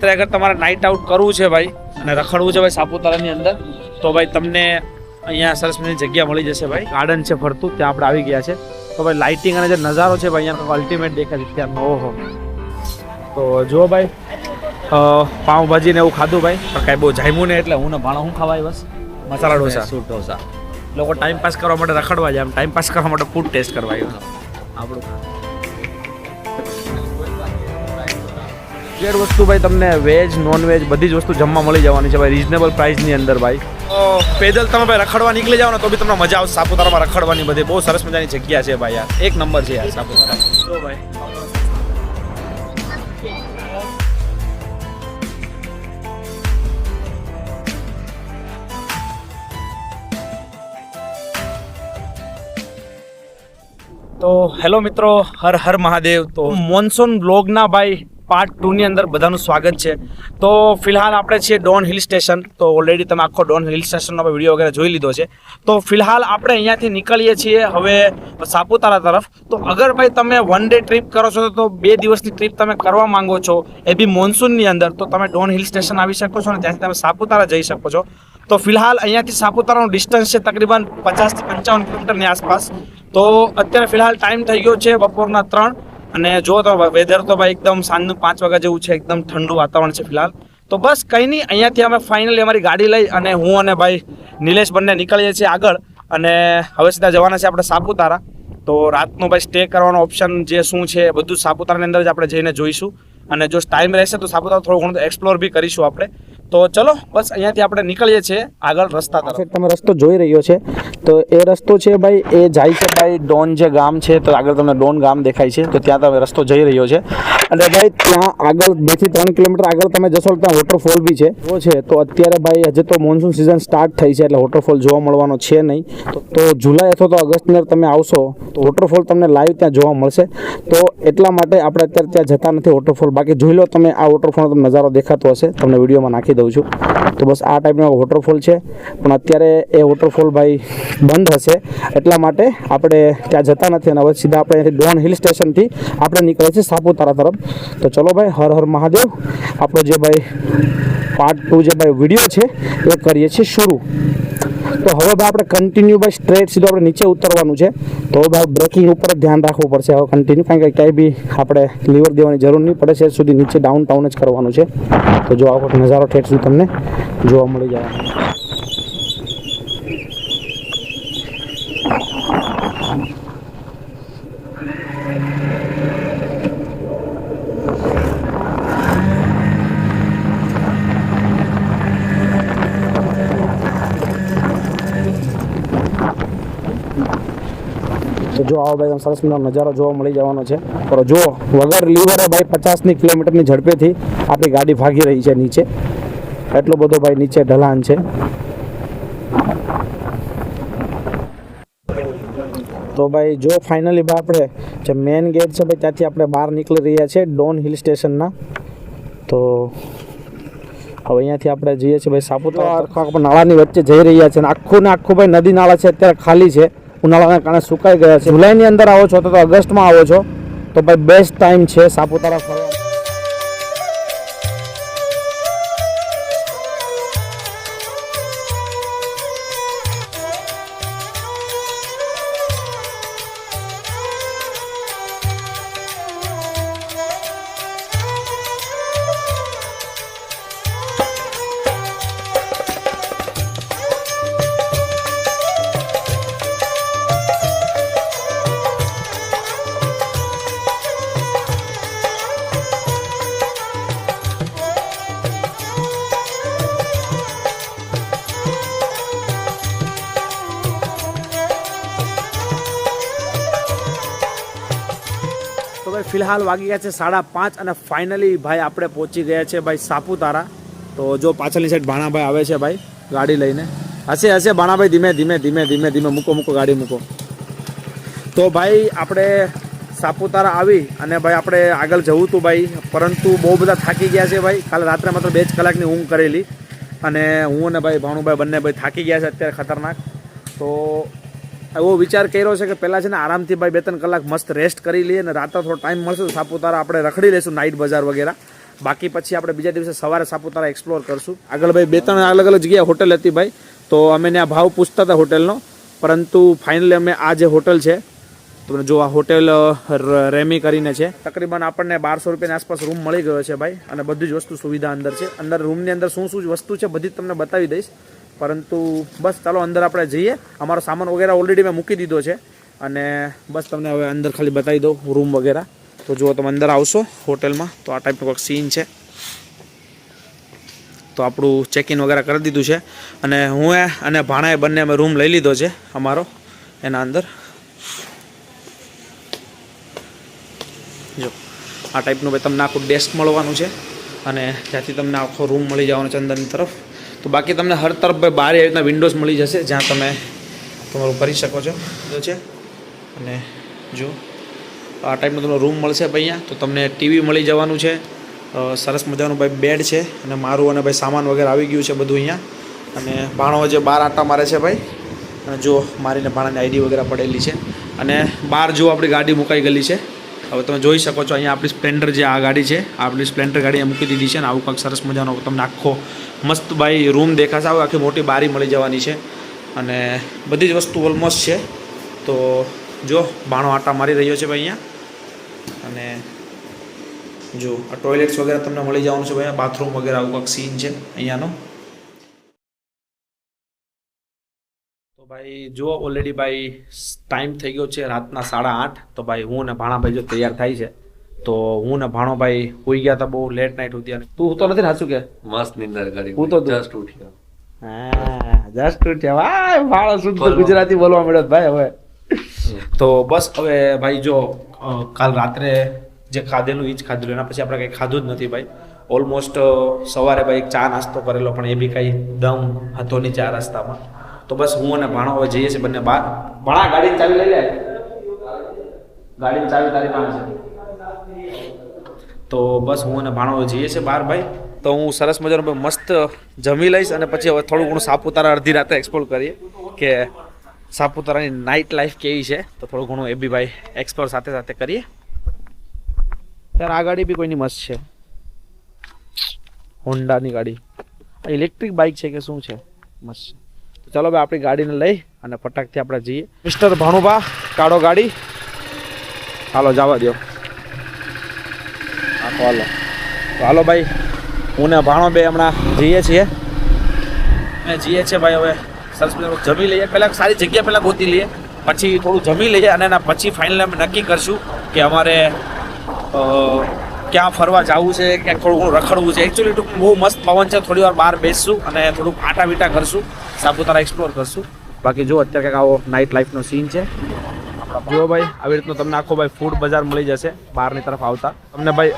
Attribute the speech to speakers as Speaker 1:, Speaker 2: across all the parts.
Speaker 1: अगर તમારે night out કરવું છે ભાઈ અને રખડવું છે ભાઈ સાપુતારાની અંદર તો ભાઈ તમને અહીંયા સરસ મજાની જગ્યા મળી જશે ભાઈ. ગાર્ડન છે ફરતું, ત્યાં આપણે આવી ગયા છે. તો ભાઈ લાઇટિંગ અને જે નજારો છે ભાઈ અહીંયા અલ્ટિમેટ દેખાય છે ત્યાં. ઓહો, તો જો ભાઈ પાઉંભાજી ને એવું ખાધું ભાઈ, પણ કાંઈ બહુ જામ્યું ને એટલે હું ને ભાણો હું ખવાય બસ મસાલા ઢોસા, સૂપ ઢોસા. લોકો ટાઈમ પાસ કરવા માટે રખડવા જાય, આમ ટાઈમ પાસ કરવા માટે ફૂડ ટેસ્ટ કરવા આવ્યો આપણું. જે વસ્તુ ભાઈ તમને વેજ નોન વેજ બધી જ વસ્તુ જમવા મળી જવાની છે ભાઈ રિઝનેબલ પ્રાઇસની અંદર ભાઈ. પેદલ તમે ભાઈ રખડવા નીકળી જાઓ ને તો બી તમને મજા આવશે સાપુતારામાં રખડવાની. બધી બહુ સરસ મજાની જગ્યા છે ભાઈ, યાર એક નંબર છે યાર સાપુતારા. જો ભાઈ તો હેલો મિત્રો, હર હર મહાદેવ. તો મોન્સૂન બ્લોગના ભાઈ પાર્ટ 2 ની અંદર બધાનું સ્વાગત છે. તો ફિલહાલ આપણે છીએ ડોન હિલ સ્ટેશન. તો ઓલરેડી તમે આખો ડોન હિલ સ્ટેશનનો વિડીયો વગેરે જોઈ લીધો છે. તો ફિલહાલ આપણે અહીંયાથી નીકળીએ છીએ હવે સાપુતારા તરફ. તો અગર ભાઈ તમે વન ડે ટ્રીપ કરો છો તો 2 દિવસની ટ્રીપ તમે કરવા માંગો છો એ બી મોન્સૂનની અંદર, તો તમે ડોન હિલ સ્ટેશન આવી શકો છો ને ત્યાંથી તમે સાપુતારા જઈ શકો છો. તો ફિલહાલ અહીંયાથી સાપુતારાનું ડિસ્ટન્સ છે તકરીબન 50 થી 55 કિલોમીટરની આસપાસ. તો અત્યારે ફિલહાલ ટાઈમ થઈ ગયો છે બપોરના 3 અને જો તો વેધર તો ભાઈ એકદમ સાંજનું 5 વાગ્યા જેવું છે, એકદમ ઠંડુ વાતાવરણ છે ફિલહાલ. તો બસ કંઈ નહીં, અહીંયાથી અમે ફાઇનલી અમારી ગાડી લઈ અને હું અને ભાઈ નિલેશ બંને નીકળીએ છીએ આગળ અને હવે સીધા જવાના છે આપણે સાપુતારા. તો રાતનો ભાઈ સ્ટે કરવાનો ઓપ્શન જે શું છે બધું સાપુતારાની અંદર જ આપણે જઈને જોઈશું અને જો ટાઈમ રહેશે તો સાપુતારા થોડું ઘણું એક્સપ્લોર બી કરીશું આપણે. તો ચલો બસ અહીંયાથી આપણે નીકળીએ છીએ આગળ રસ્તા તરફ. તમે રસ્તો જોઈ રહ્યો છે તો એ રસ્તો છે ભાઈ એ જાય છે ભાઈ ડોન જે ગામ છે, તો આગળ તમને ડોન ગામ દેખાય છે, તો ત્યાં તમે રસ્તો જઈ રહ્યો છે. અને ભાઈ ત્યાં આગળ 2 થી 3 કિલોમીટર આગળ તમે જશો ત્યાં વોટરફોલ બી છે. તો અત્યારે ભાઈ હજી તો મોન્સૂન સિઝન સ્ટાર્ટ થઈ છે એટલે વોટરફોલ જોવા મળવાનો છે નહીં. તો જુલાઈ અથવા તો ઓગસ્ટની અંદર તમે આવશો તો વોટરફોલ તમને લાઈવ ત્યાં જોવા મળશે. તો એટલા માટે આપણે અત્યારે ત્યાં જતા નથી વોટરફોલ. બાકી જોઈ લો તમે આ વોટરફોલનો તમને નજારો દેખાતો હશે, તમને વિડીયોમાં નાખી દઉં છું. તો બસ આ ટાઈપનો વોટરફોલ છે, પણ અત્યારે એ વોટરફોલ ભાઈ બંધ હશે એટલા માટે આપણે ત્યાં જતા નથી અને હવે સીધા આપણે અહીંથી ડોન હિલ સ્ટેશનથી આપણે નીકળીએ છીએ સાપુતારા તરફ. તો ચલો ભાઈ, હર હર મહાદેવ. આપણો જે ભાઈ પાર્ટ 2 જે ભાઈ વિડીયો છે એ કરીએ છીએ શરૂ. તો હવે ભાઈ આપણે કન્ટિન્યુ ભાઈ સ્ટ્રેટ સીધું આપણે નીચે ઉતરવાનું છે. તો ભાઈ બ્રેકિંગ ઉપર જ ધ્યાન રાખવું પડશે હવે કન્ટિન્યુ, કારણ કે ક્યાંય બી આપણે લીવર દેવાની જરૂર નહીં પડે છે. સુધી નીચે ડાઉન ટાઉન જ કરવાનું છે. તો જો આવો નજારો ઠેઠ સુધી તમને જોવા મળી જાય. તો જો આવો ભાઈ સરસ નજારો જોવા મળી જવાનો છે. પણ જો વગર લીવરે ભાઈ 50 કિલોમીટરની ઝડપેથી આપણી ગાડી ભાગી રહી છે નીચે. એટલો બધો ભાઈ નીચે ઢલાન છે. તો ભાઈ જો ફાઇનલી ભાઈ આપણે જે મેઇન ગેટ છે ભાઈ ત્યાંથી આપણે બહાર નીકળી રહ્યા છે ડોન હિલ સ્ટેશનના. તો હવે અહીંયાથી આપણે જઈએ છીએ ભાઈ સાપુતારા નાળાની વચ્ચે જઈ રહ્યા છે અને આખું ને આખું ભાઈ નદી નાળા છે અત્યારે ખાલી છે, ઉનાળાના કારણે સુકાઈ ગયા છે. જુલાઈની અંદર આવો છો તો ઓગસ્ટમાં આવો છો તો ભાઈ બેસ્ટ ટાઈમ છે સાપુતારા ફરવા. ફિલહાલ વાગી ગયા છે 5:30 અને ફાઇનલી ભાઈ આપણે પહોંચી ગયા છે ભાઈ સાપુતારા. તો જો પાછળની સાઈડ ભાણાભાઈ આવે છે ભાઈ ગાડી લઈને. હશે ભાણાભાઈ, ધીમે ધીમે ધીમે ધીમે ધીમે મૂકો ગાડી મૂકો. તો ભાઈ આપણે સાપુતારા આવી અને ભાઈ આપણે આગળ જવું હતું ભાઈ, પરંતુ બહુ બધા થાકી ગયા છે ભાઈ. કાલે રાત્રે માત્ર 2 કલાકની ઊંઘ કરેલી અને હું અને ભાઈ ભાણુભાઈ બંને ભાઈ થાકી ગયા છે અત્યારે ખતરનાક. તો એવો વિચાર કર્યો છે કે પહેલાં છે ને આરામથી ભાઈ 2-3 કલાક મસ્ત રેસ્ટ કરી લઈએ અને રાત્રે થોડો ટાઈમ મળશે તો સાપુતારા આપણે રખડી લઈશું નાઇટ બજાર વગેરે. બાકી પછી આપણે બીજા દિવસે સવારે સાપુતારા એક્સપ્લોર કરશું. આગળ ભાઈ 2-3 અલગ અલગ જગ્યાએ હોટલ હતી ભાઈ, તો અમે ત્યાં ભાવ પૂછતા હતા હોટલનો, પરંતુ ફાઇનલી અમે આ જે હોટલ છે, તમે જો આ હોટેલ રેમી કરીને છે, તકરીબન આપણને 1200 રૂપિયાની આસપાસ રૂમ મળી ગયો છે ભાઈ, અને બધી જ વસ્તુ સુવિધા અંદર છે. અંદર રૂમની અંદર શું શું વસ્તુ છે બધી તમને બતાવી દઈશ, પરંતુ બસ ચાલો અંદર આપણે જઈએ. અમારો સામાન વગેરે ઓલરેડી મેં મૂકી દીધો છે, અને બસ તમને હવે અંદર ખાલી બતાવી દઉં રૂમ વગેરે. તો જો તમે અંદર આવશો હોટેલમાં તો આ ટાઈપનું કોઈક સીન છે. તો આપણું ચેકિન વગેરે કરી દીધું છે, અને હું અને ભાણાએ બંને અમે રૂમ લઈ લીધો છે અમારો એના અંદર. જો આ ટાઈપનું ભાઈ તમને આખું ડેસ્ક મળવાનું છે, અને ત્યાંથી તમને આખો રૂમ મળી જવાનો છે અંદરની તરફ. તો બાકી તમને હર તરફ ભાઈ બારી આવી રીતના વિન્ડોઝ મળી જશે, જ્યાં તમે તમારું કરી શકો છો છે. અને જો આ ટાઈપનો તમને રૂમ મળશે ભાઈ. અહીંયા તો તમને ટીવી મળી જવાનું છે, સરસ મજાનું ભાઈ બેડ છે, અને મારું અને ભાઈ સામાન વગેરે આવી ગયું છે બધું અહીંયા. અને ભાણો જે બહાર આટા મારે છે ભાઈ, અને જો મારીને ભાણાની આઈડી વગેરે પડેલી છે, અને બહાર જો આપણી ગાડી મુકાઈ ગયેલી છે. હવે તમે જોઈ શકો છો અહીંયા આપણી સ્પ્લેન્ડર જે આ ગાડી છે, આપણી સ્પ્લેન્ડર ગાડી મૂકી દીધી છે, ને આવું કંઈક સરસ મજાનો તમને આખો મસ્ત ભાઈ રૂમ દેખાશે. આવું આખી મોટી બારી મળી જવાની છે, અને બધી જ વસ્તુ ઓલમોસ્ટ છે. તો જો ભાણો આટા મારી રહ્યો છે ભાઈ અહીંયા, અને જો આ ટોયલેટ્સ વગેરે તમને મળી જવાનું છે ભાઈ, બાથરૂમ વગેરે આવું કંઈક સીન છે અહીંયાનો. તો ભાઈ જો ઓલરેડી ભાઈ ટાઈમ થઈ ગયો છે રાતના 8:30. તો ભાઈ હું ને ભાણાભાઈ જો તૈયાર થાય છે, તો હું ને ભાણો ભાઈ હોઈ ગયા હતા બહુ લેટ નાઇટ સુધી. અને તું તો નથી સાચું કે
Speaker 2: મસ્ત નિંદર કરી,
Speaker 1: હું તો જસ્ટ ઉઠ્યો. હા જસ્ટ ઉઠ્યો ભાઈ, ભાળો શુદ્ધ ગુજરાતી બોલવા મળ્યો ભાઈ હવે. તો બસ હવે ભાઈ જો કાલ રાત્રે જે ખાધેલું એ જ ખાધેલું, એના પછી આપણે કંઈ ખાધું જ નથી ભાઈ. ઓલમોસ્ટ સવારે ભાઈ ચા નાસ્તો કરેલો, પણ એ બી કંઈ દમ હતો નહીં ચા રસ્તામાં. તો બસ હું અને ભાણો હવે જઈએ છીએ બંને બહાર. ભાણા ગાડીની ચાવી લઈ લે, ગાડીની ચાવી તારી પાસે છે. તો બસ હું અને ભાણો જઈએ છીએ બહાર ભાઈ. તો હું સરસ મજાનું મસ્ત જમી લઈશ, અને પછી હવે થોડું ઘણું સાપુતારા અડધી રાતે એક્સપ્લોર કરીએ કે સાપુતારાની નાઇટ લાઈફ કેવી છે. તો થોડું ઘણું એ બી ભાઈ એક્સપ્લોર સાથે સાથે કરીએ. ત્યારે આ ગાડી બી કોઈની મસ્ત છે, હોન્ડાની ગાડી. ઇલેક્ટ્રિક બાઇક છે કે શું છે, મસ્ત છે. તો ચાલો ભાઈ આપણી ગાડીને લઈ અને ફટાકથી આપણે જઈએ. મિસ્ટર ભાણુભા કાઢો ગાડી, હાલો જવા દો. હા તો હાલો, તો હાલો ભાઈ હું ને ભાણો બે હમણાં જઈએ છીએ ભાઈ. હવે સરસ મજાનું જમી લઈએ, પહેલાં સારી જગ્યા પહેલાં ગોતી લઈએ, પછી થોડું જમી લઈએ, અને એના પછી ફાઇનલી અમે નક્કી કરશું કે અમારે ક્યાં ફરવા જવું છે, ક્યાંક થોડું ઘણું રખડવું છે. એકચ્યુઅલી ટૂંકમાં બહુ મસ્ત પવન છે, થોડી વાર બહાર બેસશું અને થોડુંક આટા વીટા કરશું, સાપુતારા એક્સપ્લોર કરશું. બાકી જો અત્યારે કંઈક આવો નાઇટ લાઈફનો સીન છે. જુઓ ભાઈ આવી રીતનું તમને આખો ભાઈ ફૂડ બજાર મળી જશે બહારની તરફ આવતા. તમને ભાઈ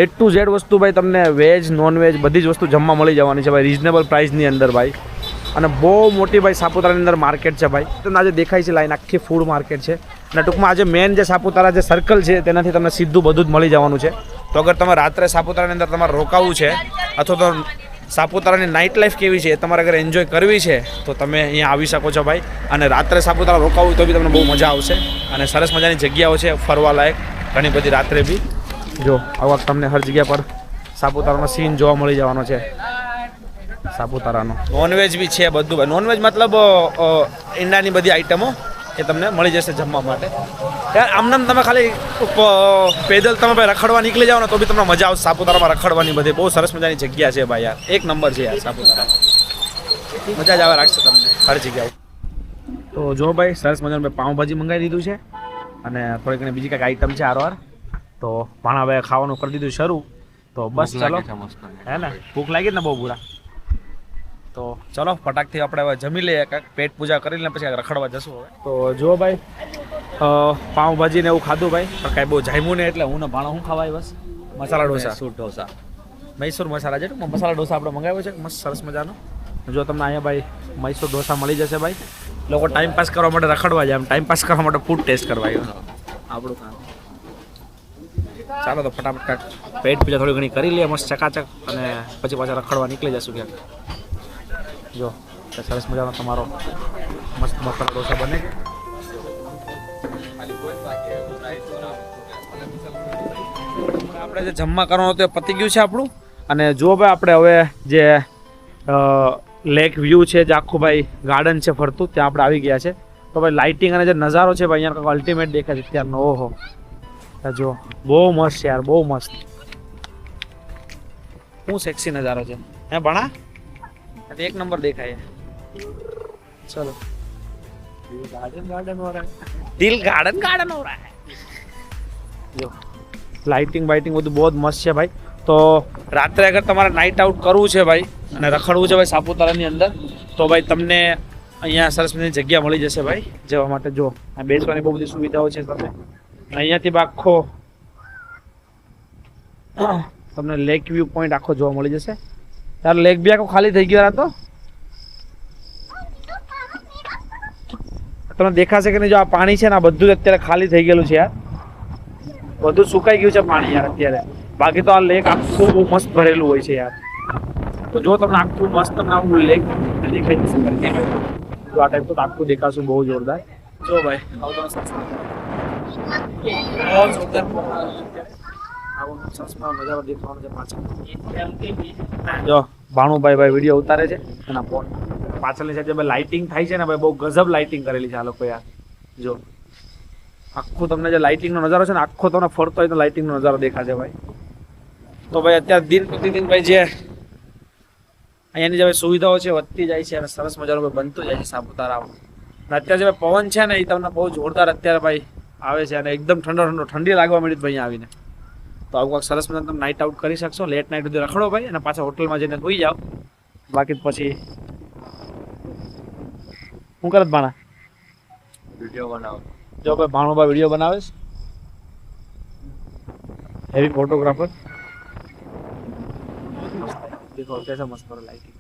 Speaker 1: A to Z વસ્તુ ભાઈ તમને વેજ નોન વેજ બધી જ વસ્તુ જમવા મળી જવાની છે ભાઈ, રિઝનેબલ પ્રાઇસની અંદર ભાઈ. અને બહુ મોટી ભાઈ સાપુતારાની અંદર માર્કેટ છે ભાઈ. તમને આજે દેખાય છે લાઈન આખી ફૂડ માર્કેટ છે, અને ટૂંકમાં આજે મેન જે સાપુતારા જે સર્કલ છે તેનાથી તમને સીધું બધું જ મળી જવાનું છે. તો અગર તમે રાત્રે સાપુતારાની અંદર તમારે રોકાવું છે, અથવા તો સાપુતારાની નાઇટ લાઈફ કેવી છે એ તમારે અગર એન્જોય કરવી છે, તો તમે અહીંયા આવી શકો છો ભાઈ. અને રાત્રે સાપુતારા રોકાવું તો બી તમને બહુ મજા આવશે, અને સરસ મજાની જગ્યાઓ છે ફરવા લાયક ઘણી બધી. રાત્રે બી જો આવા તમને હર જગ્યા પર સાપુતારાનો સીન જોવા મળી જવાનો છે. સાપુતારાનો નોનવેજ બી છે બધું ભાઈ. નોનવેજ મતલબ ઈંડાની બધી આઈટમો એ તમને મળી જશે જમવા માટે. યાર આમને તમે ખાલી પેદલ તમે ભાઈ રખડવા નીકળી જાઓ ને તો બી તમને મજા આવશે સાપુતારામાં રખડવાની. બધી બહુ સરસ મજાની જગ્યા છે ભાઈ, યાર એક નંબર છે યાર સાપુતારા. મજા જ આવે રાખશે તમને હર જગ્યાએ. તો જો ભાઈ સરસ મજાનું ભાઈ પાઉંભાજી મંગાવી દીધું છે, અને થોડી ઘણી બીજી કંઈક આઈટમ છે આરવાર. તો ભાણાભાઈ ખાવાનું કરી દીધું શરૂ. તો બસ ચાલો, હે ને ભૂખ લાગી ને બહુ બુરા. તો ચલો ફટાકથી આપણે હવે જમી લઈએ, કાંઈક પેટ પૂજા કરી લઈને પછી રખડવા જશું હવે. તો જો ભાઈ પાઉંભાજી ને એવું ખાધું ભાઈ, પણ કાંઈ બહુ જામ્યું ને, એટલે હું ને ભાણો શું ખવાય બસ મસાલા ઢોસા, મૈસૂર મસાલા છે. મસાલા ઢોસા આપણે મંગાવ્યો છે મસ્ત સરસ મજાનો. જો તમને અહીંયા ભાઈ મૈસૂર ઢોસા મળી જશે ભાઈ. લોકો ટાઈમ પાસ કરવા માટે રખડવા જાય, એમ ટાઈમ પાસ કરવા માટે ફૂડ ટેસ્ટ કરવા આપણું કામ. ચાલો તો ફટાફટ પેટ પૂજા થોડી ઘણી કરી લઈએ મસ્ત ચકાચક, અને પછી પાછા રખડવા નીકળી જશું ક્યાંક. જો સરસ મજાનો તમારો મસ્ત મસાલા ઢોસા બને. આપણે આપણે જે જમવા કરવાનું હતું એ પતી ગયું છે આપણું. અને જો ભાઈ આપણે હવે જે લેક વ્યૂ છે જે આખું ભાઈ ગાર્ડન છે ફરતું ત્યાં આપણે આવી ગયા છે. તો ભાઈ લાઇટિંગ અને જે નજારો છે ભાઈ અહીંયા અલ્ટિમેટ દેખાય છે ત્યારનો. ઓહો જો બહુ મસ્ત છે યાર, બહુ મસ્ત. શું સેક્સી નજારો છે હે ભણા, એક નંબર દેખાય. ચલો ગાર્ડન હો રહા હે, દિલ ગાર્ડન હો રહા હે. જો લાઇટિંગ બાઇટિંગ બધું બહુ જ મસ્ત છે ભાઈ. તો રાત્રે અગર તમારે નાઇટ આઉટ કરવું છે ભાઈ અને રખડવું છે ભાઈ સાપુતારાની અંદર તો ભાઈ તમને અહીંયા સરસ મજાની જગ્યા મળી જશે ભાઈ જવા માટે. જો આ બેસવાની બહુ બધી સુવિધાઓ છે તમને. અહીંયાથી આખો તમને લેક વ્યૂ પોઈન્ટ આખો જોવા મળી જશે. તારો લેક બી આખો ખાલી થઈ ગયો તો તમને દેખાશે કે નહીં. જો આ પાણી છે ને આ બધું જ અત્યારે ખાલી થઈ ગયેલું છે યાર, બધું સુકાઈ ગયું છે પાણી યાર અત્યારે. બાકી તો આ લેક આખું બહુ મસ્ત ભરેલું હોય છે યાર. તો જો તમને આખું મસ્ત તમને આખું લેક દેખાઈ જશે તો આ ટાઈપ તો આખું દેખાશું બહુ જોરદાર. જો ભાઈ જો ભાણુભાઈ ભાઈ વિડીયો ઉતારે છે એના ફોન પાછળની સાઈડ લાઇટિંગ થાય છે ને ભાઈ બહુ ગજબ લાઇટિંગ કરેલી છે આ લોકો યાર. જો આખું તમને જે લાઇટિંગનો નજારો છે ને આખો તમને ફરતો હોય તો લાઇટિંગનો નજારો દેખાશે ભાઈ. તો ભાઈ અત્યારે દિન પ્રતિદિન ભાઈ જે અહીંયાની જે સુવિધાઓ છે વધતી જાય છે અને સરસ મજાનું બનતું જાય છે સાપુતારા. અને અત્યારે જે પવન છે ને એ તમને બહુ જોરદાર અત્યારે ભાઈ આવે છે અને એકદમ ઠંડી લાગવા મળી ભાઈ આવીને. તો આવું કાંઈક સરસ મજાનું તમે નાઇટ આઉટ કરી શકશો. લેટ નાઇટ સુધી રખડો ભાઈ અને પાછા હોટલમાં જઈને સુઈ જાઓ. બાકી પછી શું કરે ભાણા?
Speaker 2: વિડીયો બનાવો.
Speaker 1: જો ભાઈ ભાણુભાઈ વિડીયો બનાવે છે, હેવી ફોટોગ્રાફર. देखो कैसा मस्त हो लाइटिंग.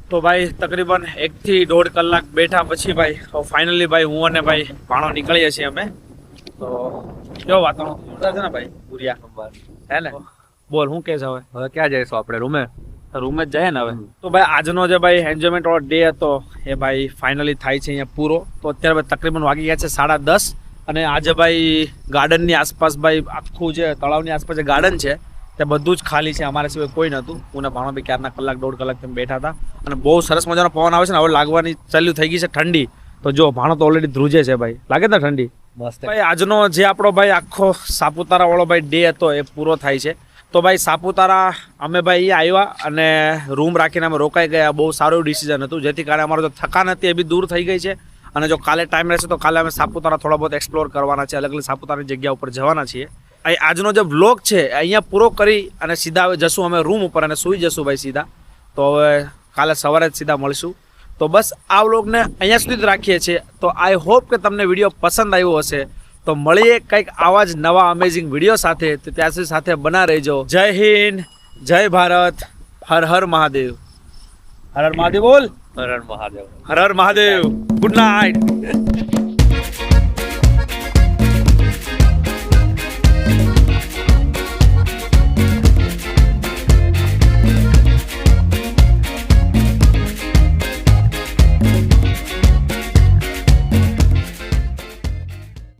Speaker 1: તો ભાઈ તકરીબન 1 થી 1.5 કલાક બેઠા પછી ભાઈ ફાઇનલી ભાઈ હું અને ભાઈ ભાણો નીકળીએ છીએ અમે. તો કેવો વાતાવરણ છે ને ભાઈ ભૂરિયા હે ને. બોલ હું કહે છે હવે
Speaker 2: ક્યાં જઈશું આપણે? રૂમે
Speaker 1: જ જાય ને હવે. તો ભાઈ આજનો જે ભાઈ એન્જોયમેન્ટ વાળો ડે હતો એ ભાઈ ફાઇનલી થાય છે અહીંયા પૂરો. તો અત્યારે ભાઈ તકરીબન વાગી ગયા છે 10:30 અને આજે ભાઈ ગાર્ડનની આસપાસ ભાઈ આખું જે તળાવની આસપાસ જે ગાર્ડન છે તે બધું જ ખાલી છે, અમારા સિવાય કોઈ નહોતું. હું ને ભાણો ભાઈ ક્યારના 1-1.5 કલાક તમે બેઠા હતા અને બહુ સરસ મજાનો પવન આવે છે ને હવે લાગવાની ચાલુ થઈ ગઈ છે ઠંડી. તો જો ભાણો તો ઓલરેડી ધ્રુજે છે ભાઈ, લાગે ને ઠંડી
Speaker 2: મસ્ત.
Speaker 1: ભાઈ આજનો જે આપણો ભાઈ આખો સાપુતારા વાળો ભાઈ ડે હતો એ પૂરો થાય છે. તો ભાઈ સાપુતારા અમે ભાઈ આવ્યા અને રૂમ રાખીને અમે રોકાઈ ગયા. બહુ સારું ડિસિઝન હતું જેથી કારણે અમારો જો થકાન હતી એ બી દૂર થઈ ગઈ છે. અને જો કાલે ટાઈમ રહેશે તો કાલે અમે સાપુતારા થોડા બહુ એક્સપ્લોર કરવાના છે, અલગ અલગ સાપુતારાની જગ્યા ઉપર જવાના છીએ. આજનો જે વ્લોગ છે અહીંયા પૂરો કરી અને સીધા હવે જશું અમે રૂમ ઉપર અને સૂઈ જશું ભાઈ સીધા. તો હવે કાલે સવારે જ સીધા મળશું. તો બસ આ વ્લોગને અહીંયા સુધી જ રાખીએ છીએ. તો આઈ હોપ કે તમને વિડીયો પસંદ આવ્યો હશે. તો મળીએ કંઈક આવા જ નવા અમેઝિંગ વિડીયો સાથે. તો ત્યાં સુધી સાથે બના રહેજો. જય હિન્દ, જય ભારત, હર હર મહાદેવ. હર હર મહાદેવ બોલ.
Speaker 2: હર હર મહાદેવ.
Speaker 1: હર હર મહાદેવ. Good night.